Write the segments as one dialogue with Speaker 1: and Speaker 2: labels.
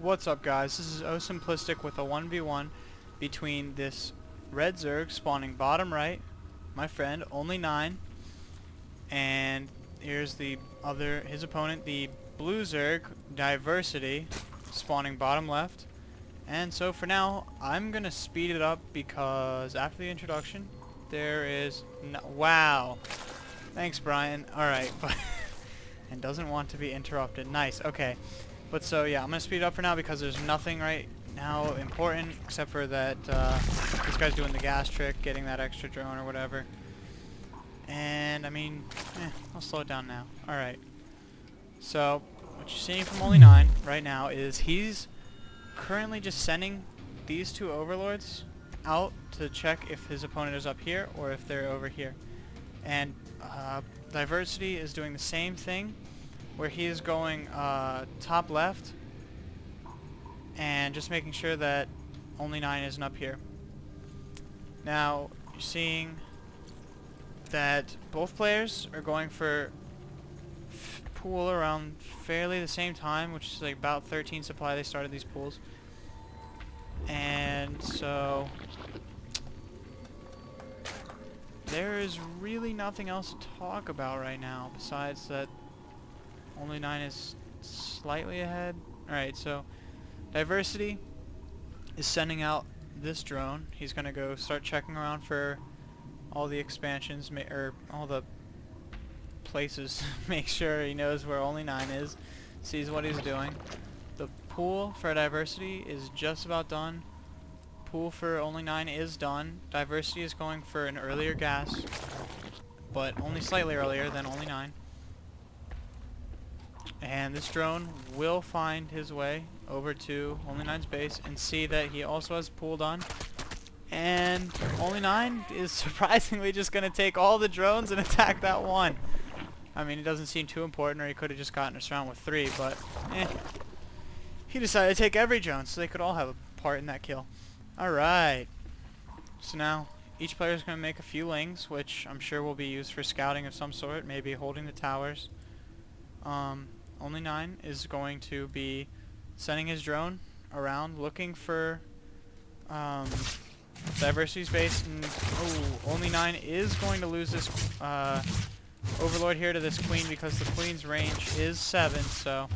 Speaker 1: What's up, guys? This is Simplistic with a 1v1 between this red Zerg spawning bottom right, my friend OnlyNine, and here's his opponent, the blue Zerg Diversity, spawning bottom left. And so for now, I'm gonna speed it up because after the introduction, there is wow. Thanks, Brian. All right, but and doesn't want to be interrupted. Nice. Okay. But so yeah, I'm gonna speed it up for now because there's nothing right now important except for that this guy's doing the gas trick, getting that extra drone or whatever. And I mean, I'll slow it down now. All right. So what you're seeing from OnlyNine right now is he's currently just sending these two overlords out to check if his opponent is up here or if they're over here. And Diversity is doing the same thing, where he is going top left and just making sure that OnlyNine isn't up here. Now you're seeing that both players are going for pool around fairly the same time, which is like about 13 supply they started these pools. And so there is really nothing else to talk about right now besides that OnlyNine is slightly ahead. Alright, so Diversity is sending out this drone. He's gonna go start checking around for all the expansions, or all the places, make sure he knows where OnlyNine is, sees what he's doing. The pool for Diversity is just about done. Pool for OnlyNine is done. Diversity is going for an earlier gas, but only slightly earlier than OnlyNine. And this drone will find his way over to OnlyNine's base and see that he also has pool done. And OnlyNine is surprisingly just going to take all the drones and attack that one. I mean, it doesn't seem too important, or he could have just gotten us around with 3, but he decided to take every drone so they could all have a part in that kill. Alright. So now each player is going to make a few lings, which I'm sure will be used for scouting of some sort, maybe holding the towers. OnlyNine is going to be sending his drone around looking for Diversity's base, and OnlyNine is going to lose this overlord here to this queen because the queen's range is 7, so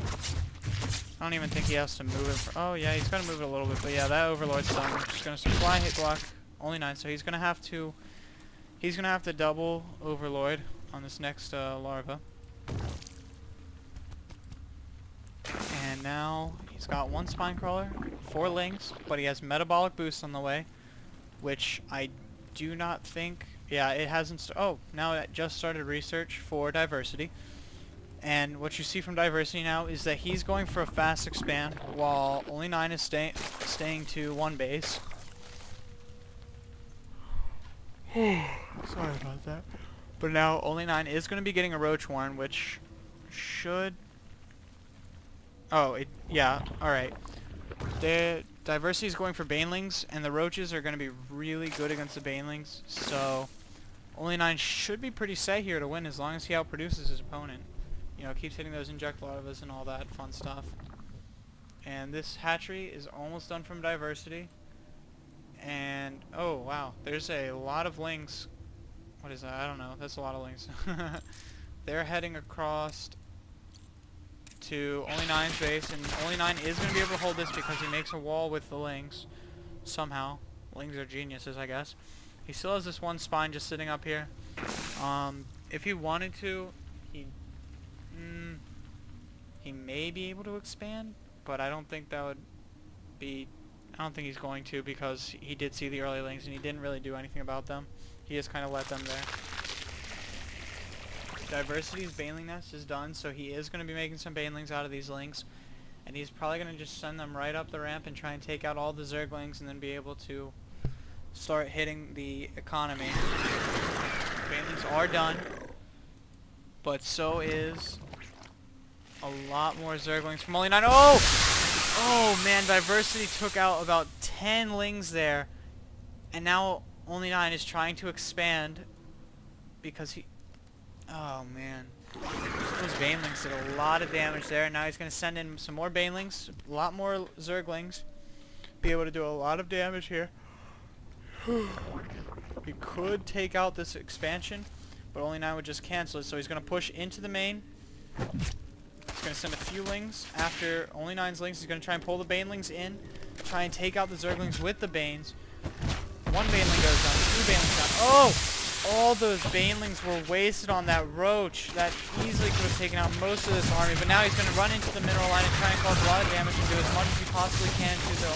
Speaker 1: I don't even think he has to move it. Oh yeah, he's gonna move it a little bit, but yeah, that overlord's done. I'm just gonna supply hit block OnlyNine, so he's gonna have to double overlord on this next larva. And now he's got 1 spine crawler, 4 lings, but he has metabolic boost on the way, which I do not think. Yeah, it hasn't. Oh, now it just started research for Diversity. And what you see from Diversity now is that he's going for a fast expand while OnlyNine is staying to 1 base. Sorry about that. But now OnlyNine is going to be getting a roach warren, which should. Oh, yeah. All right. The Diversity is going for banelings, and the roaches are going to be really good against the banelings. So OnlyNine should be pretty set here to win as long as he outproduces his opponent. You know, keeps hitting those inject larvas and all that fun stuff. And this hatchery is almost done from Diversity. And oh wow, there's a lot of lings. What is that? I don't know. That's a lot of lings. They're heading across to OnlyNine's base, and OnlyNine is going to be able to hold this because he makes a wall with the lings somehow. Lings are geniuses, I guess. He still has this 1 spine just sitting up here. If he wanted to, he may be able to expand, but I don't think that would be. I don't think he's going to, because he did see the early lings and he didn't really do anything about them. He just kind of let them there. Diversity's baneling nest is done, so he is going to be making some banelings out of these lings, and he's probably going to just send them right up the ramp and try and take out all the Zerglings and then be able to start hitting the economy. Banelings are done, but so is a lot more Zerglings from OnlyNine. Oh man, Diversity took out about 10 lings there, and now OnlyNine is trying to expand because he. Oh man. Those banelings did a lot of damage there. Now he's going to send in some more banelings, a lot more zerglings. Be able to do a lot of damage here. He could take out this expansion, but OnlyNine would just cancel it. So he's going to push into the main. He's going to send a few lings after OnlyNine's lings. He's going to try and pull the banelings in, try and take out the zerglings with the banes. One baneling goes down, two banelings down. Oh! All those banelings were wasted on that roach. That easily could have taken out most of this army, but now he's going to run into the mineral line and try and cause a lot of damage and do as much as he possibly can to the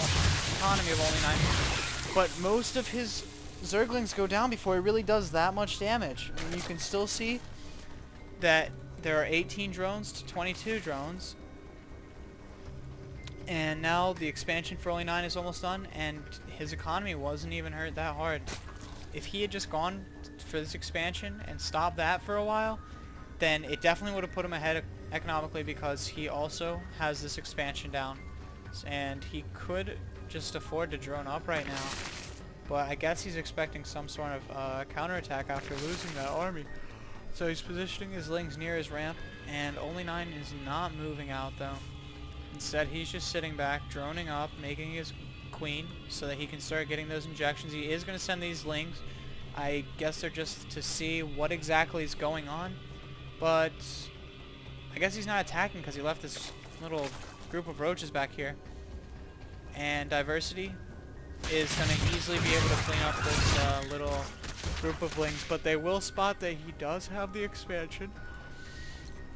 Speaker 1: economy of OnlyNine. But most of his zerglings go down before he really does that much damage. And you can still see that there are 18 drones to 22 drones. And now the expansion for OnlyNine is almost done, and his economy wasn't even hurt that hard. If he had just gone for this expansion and stopped that for a while, then it definitely would have put him ahead economically, because he also has this expansion down. And he could just afford to drone up right now. But I guess he's expecting some sort of counterattack after losing that army. So he's positioning his lings near his ramp, and OnlyNine is not moving out though. Instead, he's just sitting back, droning up, making his queen so that he can start getting those injections. He is going to send these lings. I guess they're just to see what exactly is going on. But I guess he's not attacking because he left this little group of roaches back here. And Diversity is going to easily be able to clean up this little group of lings. But they will spot that he does have the expansion,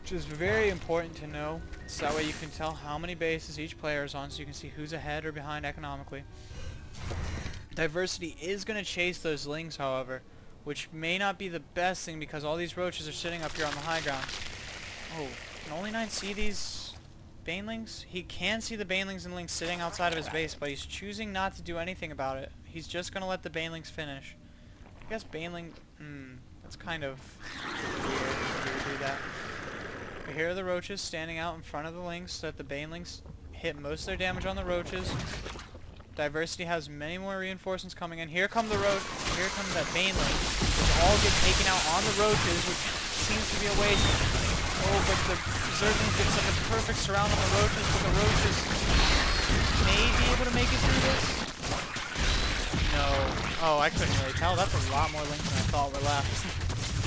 Speaker 1: which is very important to know. So that way you can tell how many bases each player is on, so you can see who's ahead or behind economically. Diversity is going to chase those lings, however, which may not be the best thing because all these roaches are sitting up here on the high ground. Oh, can OnlyNine see these banelings? He can see the banelings and lings sitting outside of his base, but he's choosing not to do anything about it. He's just going to let the banelings finish. I guess baneling... that's kind of weird to do that. But here are the roaches standing out in front of the lings so that the banelings hit most of their damage on the roaches. Diversity has many more reinforcements coming in. Here come the roach. Here comes that baneling, which all get taken out on the roaches, which seems to be a waste. Oh, but the zerglings get such a perfect surround on the roaches, but the roaches may be able to make it through this. No. Oh, I couldn't really tell. That's a lot more lings than I thought were left.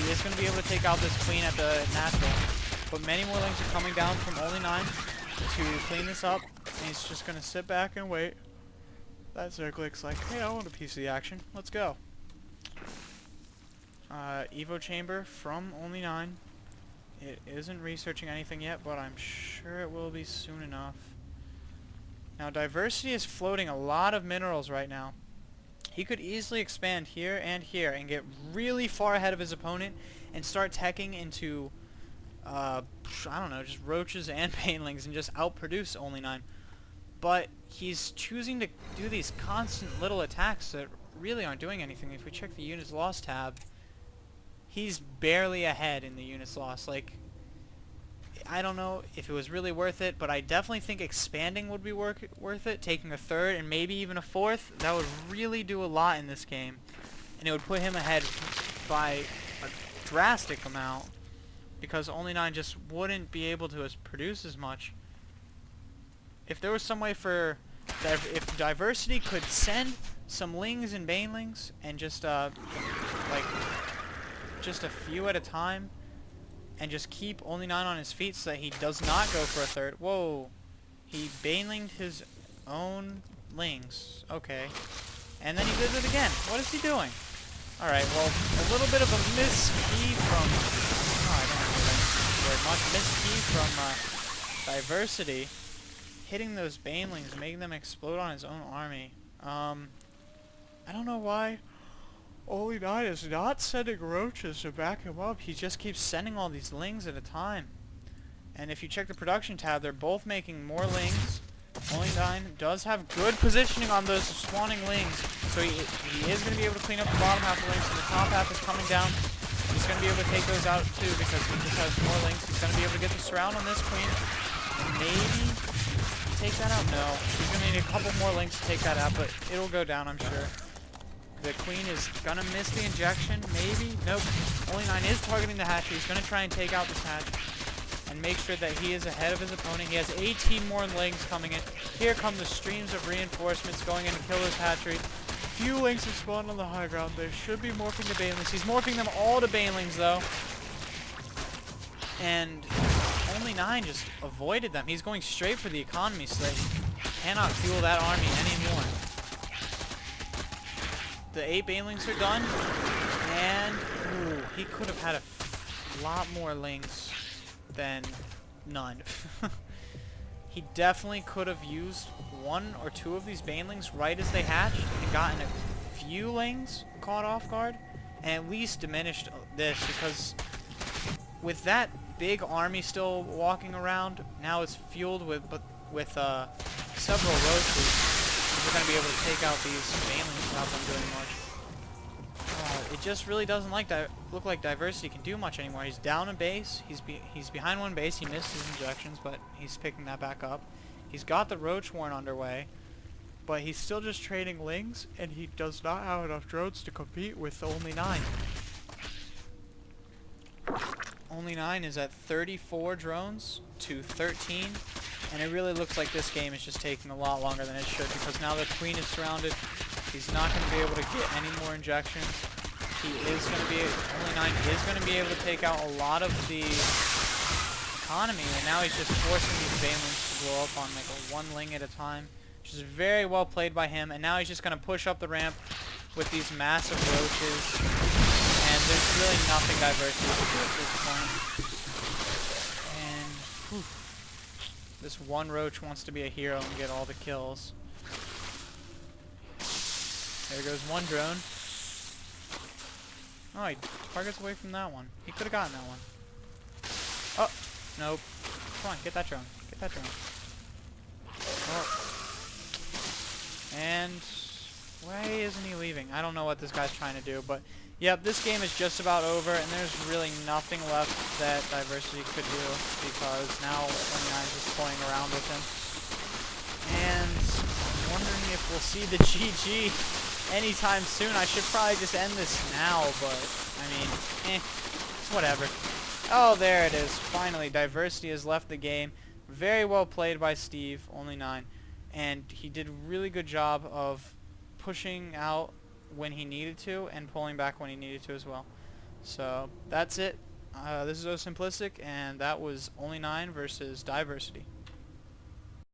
Speaker 1: He is going to be able to take out this queen at the natural. But many more lings are coming down from OnlyNine to clean this up. And he's just going to sit back and wait. That Zerglik's like, hey, I want a piece of the action. Let's go. Evo chamber from OnlyNine. It isn't researching anything yet, but I'm sure it will be soon enough. Now, Diversity is floating a lot of minerals right now. He could easily expand here and get really far ahead of his opponent and start teching into, I don't know, just roaches and banelings and just outproduce OnlyNine. But he's choosing to do these constant little attacks that really aren't doing anything. If we check the units lost tab, he's barely ahead in the units lost. Like, I don't know if it was really worth it, but I definitely think expanding would be worth it. Taking a third and maybe even a fourth, that would really do a lot in this game. And it would put him ahead by a drastic amount, because OnlyNine just wouldn't be able to produce as much. If there was some way for... if Diversity could send some lings and banelings and just, like, just a few at a time, and just keep OnlyNine on his feet so that he does not go for a third. Whoa. He banelinged his own lings. Okay. And then he did it again. What is he doing? Alright, well, a little bit of a miskey from... oh, I don't know very much. Miskey from Diversity. Hitting those banelings, making them explode on his own army. I don't know why OnlyNine is not sending roaches to back him up. He just keeps sending all these lings at a time. And if you check the production tab, they're both making more lings. OnlyNine does have good positioning on those spawning lings, so he is going to be able to clean up the bottom half of the lings, and the top half is coming down. He's going to be able to take those out too, because he just has more lings. He's going to be able to get the surround on this queen. Maybe take that out? No. He's going to need a couple more links to take that out, but it'll go down, I'm sure. The queen is going to miss the injection. Maybe? Nope. OnlyNine is targeting the hatch. He's going to try and take out this hatch. and make sure that he is ahead of his opponent. He has 18 more lings coming in. Here come the streams of reinforcements going in to kill his hatchery. Few lings have spawned on the high ground. They should be morphing to banelings. He's morphing them all to banelings though. And OnlyNine just avoided them. He's going straight for the economy slate. Cannot fuel that army anymore. The 8 banelings are done. And ooh, he could have had a lot more lings than none. He definitely could have used 1 or 2 of these banelings right as they hatched and gotten a few lings caught off guard and at least diminished this, because with that big army still walking around, now it's fueled with several roaches. We're going to be able to take out these banelings without them doing much. It just really doesn't look like Diversity can do much anymore. He's down a base. He's behind one base. He missed his injections, but he's picking that back up. He's got the Roach Warren underway, but he's still just trading lings, and he does not have enough drones to compete with OnlyNine. OnlyNine is at 34 drones to 13, and it really looks like this game is just taking a lot longer than it should, because now the Queen is surrounded. He's not going to be able to get any more injections. OnlyNine is going to be able to take out a lot of the economy, and now he's just forcing these banelings to blow up on like a 1 ling at a time, which is very well played by him. And now he's just going to push up the ramp with these massive roaches, and there's really nothing Diversity can do at this point. And whew, this one roach wants to be a hero and get all the kills. There goes one drone. Oh, he targets away from that one. He could have gotten that one. Oh, nope. Come on, get that drone. Get that drone. Oh. And why isn't he leaving? I don't know what this guy's trying to do, but yeah, this game is just about over, and there's really nothing left that Diversity could do, because now OnlyNine's just playing around with him. And I'm wondering if we'll see the GG anytime soon. I should probably just end this now, but I mean, it's whatever. Oh, there it is. Finally, Diversity has left the game. Very well played by Steve, OnlyNine, and he did a really good job of pushing out when he needed to and pulling back when he needed to as well. So that's it. This is OSimplistic, and that was OnlyNine versus Diversity.